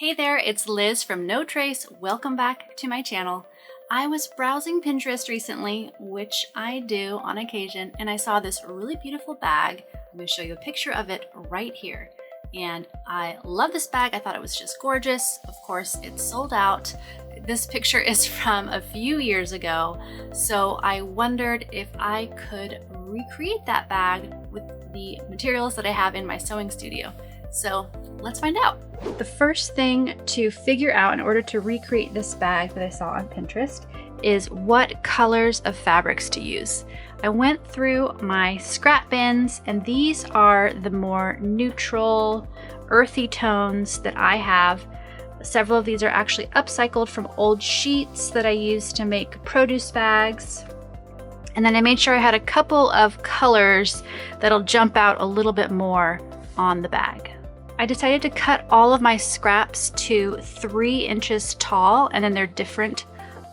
Hey there, it's Liz from No Trace. Welcome back to my channel. I was browsing Pinterest recently, which I do on occasion, and I saw this really beautiful bag. I'm going to show you a picture of it right here. And I love this bag. I thought it was just gorgeous. Of course, it's sold out. This picture is from a few years ago, so I wondered if I could recreate that bag with the materials that I have in my sewing studio. So let's find out. The first thing to figure out in order to recreate this bag that I saw on Pinterest is what colors of fabrics to use. I went through my scrap bins, and these are the more neutral, earthy tones that I have. Several of these are actually upcycled from old sheets that I used to make produce bags. And then I made sure I had a couple of colors that'll jump out a little bit more on the bag. I decided to cut all of my scraps to 3 inches tall, and then they're different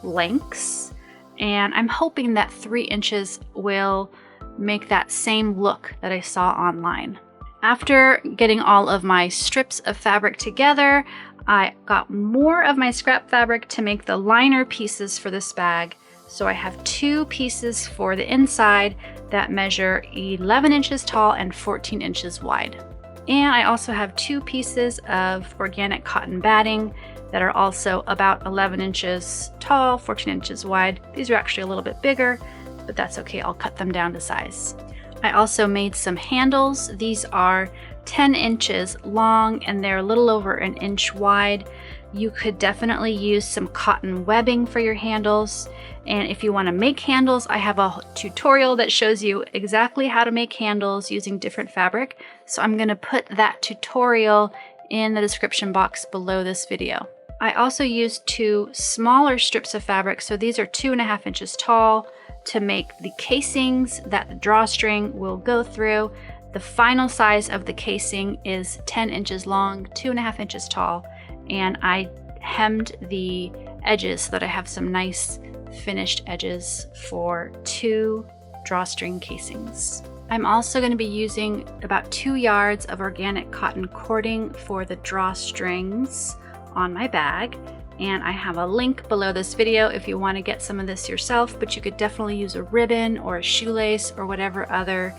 lengths. And I'm hoping that 3 inches will make that same look that I saw online. After getting all of my strips of fabric together, I got more of my scrap fabric to make the liner pieces for this bag. So I have 2 pieces for the inside that measure 11 inches tall and 14 inches wide. And I also have 2 pieces of organic cotton batting that are also about 11 inches tall, 14 inches wide. These are actually a little bit bigger, but that's okay. I'll cut them down to size. I also made some handles. These are 10 inches long and they're a little over an inch wide. You could definitely use some cotton webbing for your handles. And if you want to make handles, I have a tutorial that shows you exactly how to make handles using different fabric. So I'm going to put that tutorial in the description box below this video. I also used 2 smaller strips of fabric. So these are 2.5 inches tall to make the casings that the drawstring will go through. The final size of the casing is 10 inches long, 2.5 inches tall. And I hemmed the edges so that I have some nice finished edges for 2 drawstring casings. I'm also going to be using about 2 yards of organic cotton cording for the drawstrings on my bag. And I have a link below this video if you want to get some of this yourself, but you could definitely use a ribbon or a shoelace or whatever other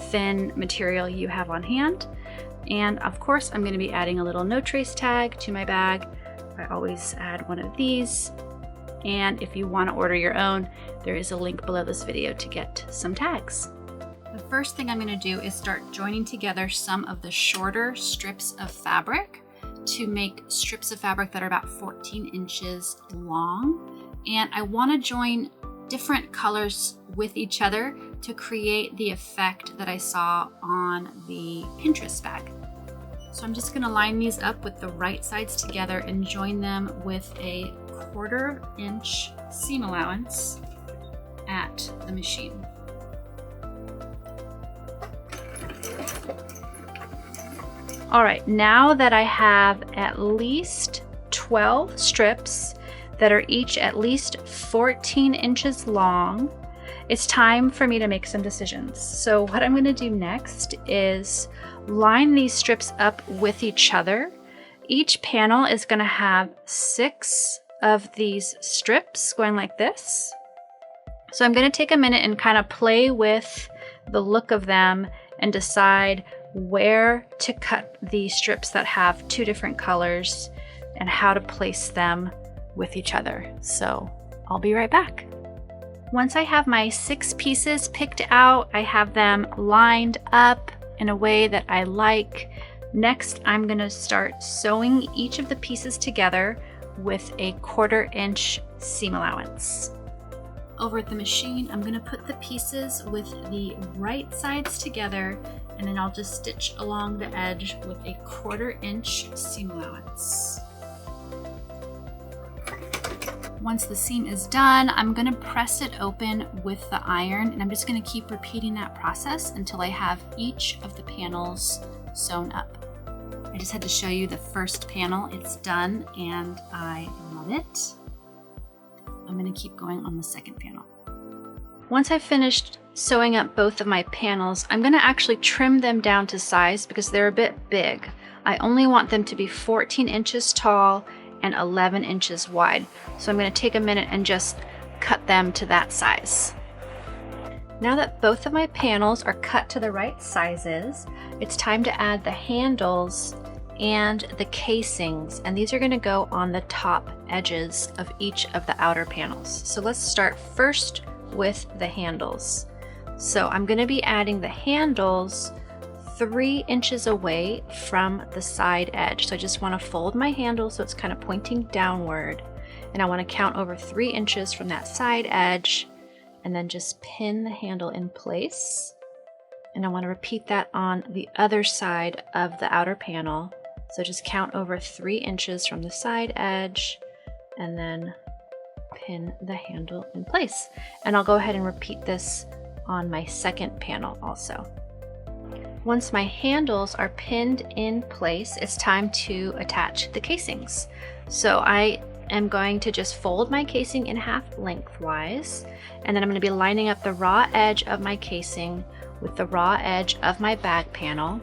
thin material you have on hand. And of course, I'm going to be adding a little no trace tag to my bag. I always add one of these. And if you want to order your own, there is a link below this video to get some tags. The first thing I'm going to do is start joining together some of the shorter strips of fabric to make strips of fabric that are about 14 inches long. And I want to join different colors with each other to create the effect that I saw on the Pinterest bag. So I'm just going to line these up with the right sides together and join them with a 1/4 inch seam allowance at the machine. All right, now that I have at least 12 strips that are each at least 14 inches long, it's time for me to make some decisions. So what I'm going to do next is line these strips up with each other. Each panel is going to have 6 of these strips going like this. So I'm going to take a minute and kind of play with the look of them and decide where to cut the strips that have 2 different colors and how to place them with each other. So I'll be right back. Once I have my 6 pieces picked out, I have them lined up in a way that I like. Next, I'm going to start sewing each of the pieces together with a 1/4 inch seam allowance. Over at the machine, I'm going to put the pieces with the right sides together, and then I'll just stitch along the edge with a 1/4 inch seam allowance. Once the seam is done, I'm going to press it open with the iron, and I'm just going to keep repeating that process until I have each of the panels sewn up. I just had to show you the first panel. It's done and I love it. I'm going to keep going on the second panel. Once I've finished sewing up both of my panels, I'm going to actually trim them down to size because they're a bit big. I only want them to be 14 inches tall and 11 inches wide. So I'm going to take a minute and just cut them to that size. Now that both of my panels are cut to the right sizes, it's time to add the handles and the casings, and these are going to go on the top edges of each of the outer panels. So let's start first with the handles. So I'm going to be adding the handles 3 inches away from the side edge. So I just want to fold my handle so it's kind of pointing downward, and I want to count over 3 inches from that side edge and then just pin the handle in place. And I want to repeat that on the other side of the outer panel. So just count over 3 inches from the side edge and then pin the handle in place. And I'll go ahead and repeat this on my second panel also. Once my handles are pinned in place, it's time to attach the casings. So I am going to just fold my casing in half lengthwise, and then I'm going to be lining up the raw edge of my casing with the raw edge of my bag panel.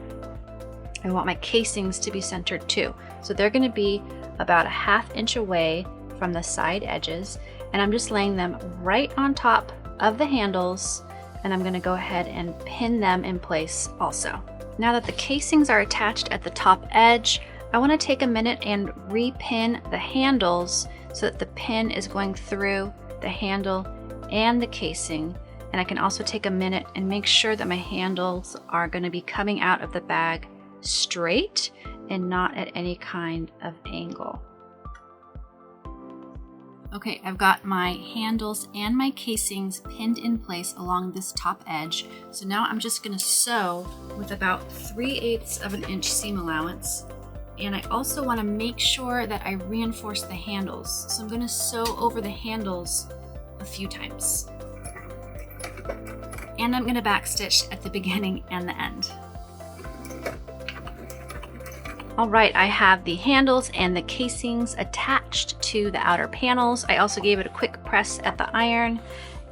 I want my casings to be centered too. So they're going to be about a ½ inch away from the side edges, and I'm just laying them right on top of the handles, and I'm going to go ahead and pin them in place also. Now that the casings are attached at the top edge, I want to take a minute and repin the handles so that the pin is going through the handle and the casing. And I can also take a minute and make sure that my handles are going to be coming out of the bag straight and not at any kind of angle. Okay, I've got my handles and my casings pinned in place along this top edge. So now I'm just going to sew with about 3/8 of an inch seam allowance. And I also want to make sure that I reinforce the handles. So I'm going to sew over the handles a few times. And I'm going to backstitch at the beginning and the end. All right, I have the handles and the casings attached to the outer panels. I also gave it a quick press at the iron,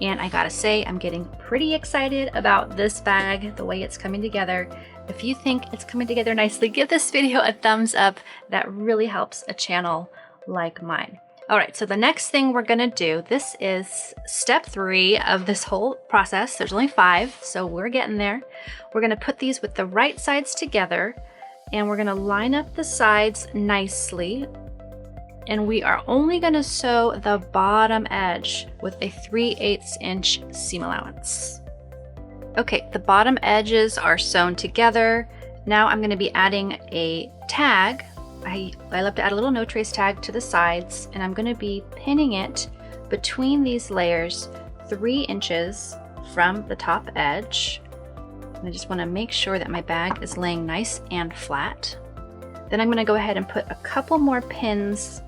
and I gotta say, I'm getting pretty excited about this bag, the way it's coming together. If you think it's coming together nicely, give this video a thumbs up. That really helps a channel like mine. All right, so the next thing we're gonna do, this is step 3 of this whole process. There's only 5, so we're getting there. We're gonna put these with the right sides together, and we're gonna line up the sides nicely. And we are only gonna sew the bottom edge with a 3/8 inch seam allowance. Okay, the bottom edges are sewn together. Now I'm gonna be adding a tag. I love to add a little no trace tag to the sides, and I'm gonna be pinning it between these layers 3 inches from the top edge. I just wanna make sure that my bag is laying nice and flat. Then I'm gonna go ahead and put a couple more pins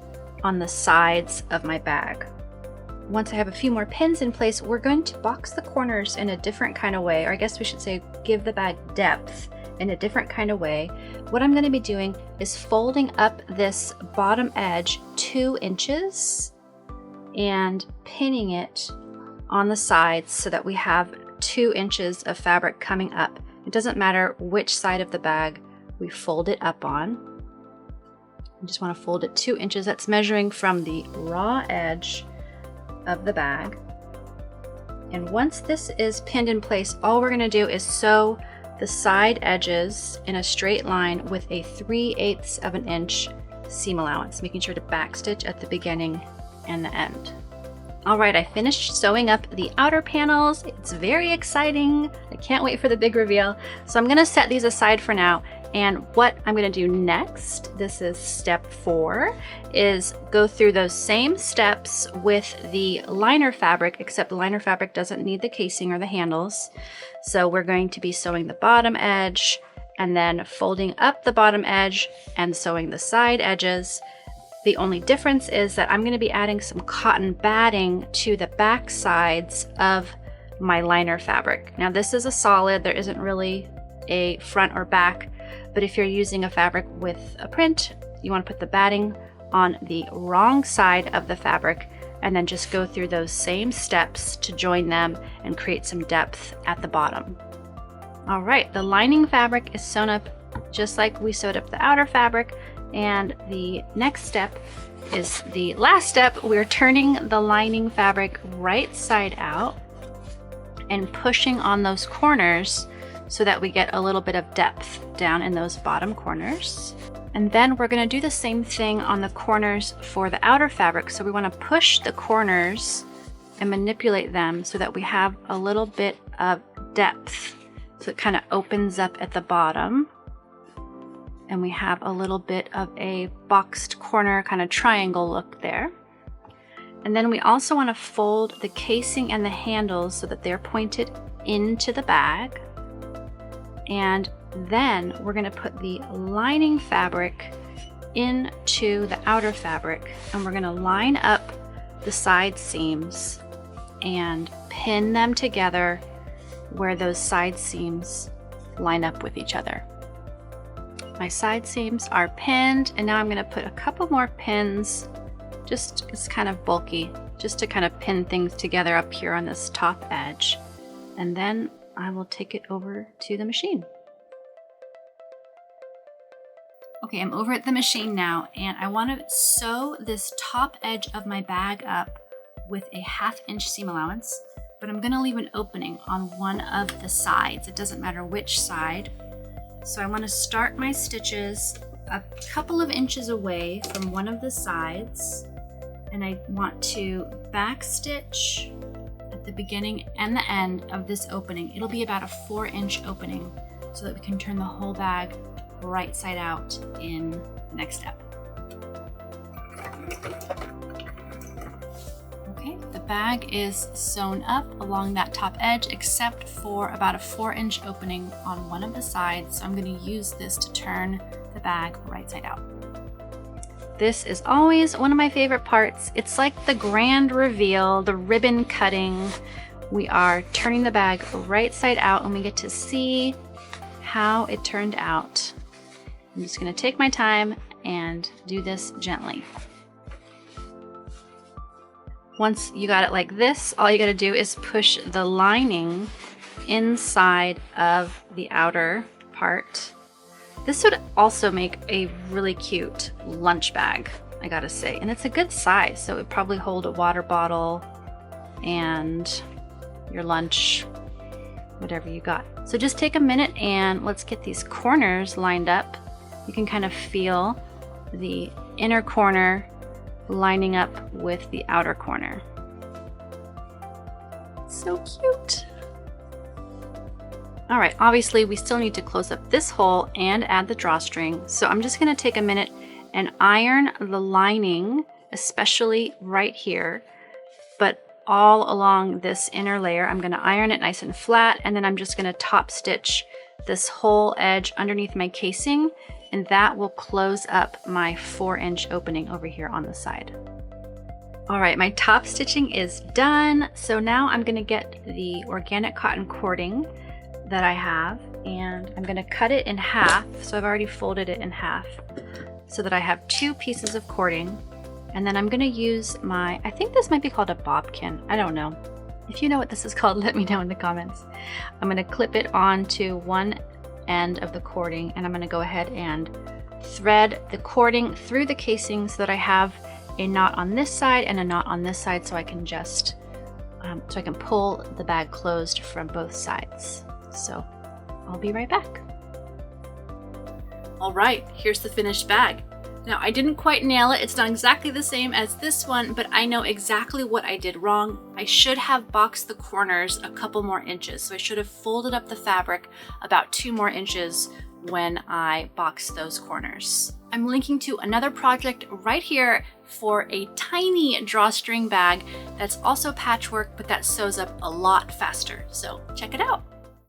on the sides of my bag. Once I have a few more pins in place, we're going to box the corners in a different kind of way, or I guess we should say give the bag depth in a different kind of way. What I'm going to be doing is folding up this bottom edge 2 inches and pinning it on the sides so that we have 2 inches of fabric coming up. It doesn't matter which side of the bag we fold it up on. I just want to fold it 2 inches. That's measuring from the raw edge of the bag. And once this is pinned in place, all we're going to do is sew the side edges in a straight line with a 3/8 of an inch seam allowance, making sure to backstitch at the beginning and the end. All right, I finished sewing up the outer panels. It's very exciting. I can't wait for the big reveal. So I'm going to set these aside for now. And what I'm going to do next, this is step 4, is go through those same steps with the liner fabric, except the liner fabric doesn't need the casing or the handles. So we're going to be sewing the bottom edge and then folding up the bottom edge and sewing the side edges. The only difference is that I'm going to be adding some cotton batting to the back sides of my liner fabric. Now this is a solid, there isn't really a front or back, but if you're using a fabric with a print, you want to put the batting on the wrong side of the fabric and then just go through those same steps to join them and create some depth at the bottom. All right, the lining fabric is sewn up just like we sewed up the outer fabric. And the next step is the last step. We're turning the lining fabric right side out and pushing on those corners so that we get a little bit of depth down in those bottom corners. And then we're going to do the same thing on the corners for the outer fabric. So we want to push the corners and manipulate them so that we have a little bit of depth. So it kind of opens up at the bottom. And we have a little bit of a boxed corner kind of triangle look there. And then we also want to fold the casing and the handles so that they're pointed into the bag. And then we're going to put the lining fabric into the outer fabric, and we're going to line up the side seams and pin them together where those side seams line up with each other. My side seams are pinned, and now I'm going to put a couple more pins, just it's kind of bulky, just to kind of pin things together up here on this top edge. And then I will take it over to the machine. Okay, I'm over at the machine now, and I want to sew this top edge of my bag up with a 1/2 inch seam allowance, but I'm going to leave an opening on one of the sides. It doesn't matter which side. So I want to start my stitches a couple of inches away from one of the sides, and I want to back stitch at the beginning and the end of this opening. It'll be about a 4-inch opening so that we can turn the whole bag right side out in the next step. Okay, the bag is sewn up along that top edge except for about a 4-inch opening on one of the sides. So I'm going to use this to turn the bag right side out. This is always one of my favorite parts. It's like the grand reveal, the ribbon cutting. We are turning the bag right side out and we get to see how it turned out. I'm just going to take my time and do this gently. Once you got it like this, all you got to do is push the lining inside of the outer part. This would also make a really cute lunch bag, I gotta say. And it's a good size, so it would probably hold a water bottle and your lunch, whatever you got. So just take a minute and let's get these corners lined up. You can kind of feel the inner corner lining up with the outer corner. So cute. All right, obviously we still need to close up this hole and add the drawstring. So I'm just gonna take a minute and iron the lining, especially right here, but all along this inner layer. I'm gonna iron it nice and flat, and then I'm just gonna top stitch this whole edge underneath my casing, and that will close up my 4-inch opening over here on the side. All right, my top stitching is done. So now I'm gonna get the organic cotton cording that I have, and I'm gonna cut it in half. So I've already folded it in half so that I have 2 pieces of cording. And then I'm gonna use my, I think this might be called a bobkin. I don't know. If you know what this is called, let me know in the comments. I'm gonna clip it onto one end of the cording, and I'm gonna go ahead and thread the cording through the casing so that I have a knot on this side and a knot on this side, so I can just, so I can pull the bag closed from both sides. So I'll be right back. All right, here's the finished bag. Now I didn't quite nail it. It's not exactly the same as this one, but I know exactly what I did wrong. I should have boxed the corners a couple more inches. So I should have folded up the fabric about 2 more inches when I boxed those corners. I'm linking to another project right here for a tiny drawstring bag that's also patchwork, but that sews up a lot faster. So check it out.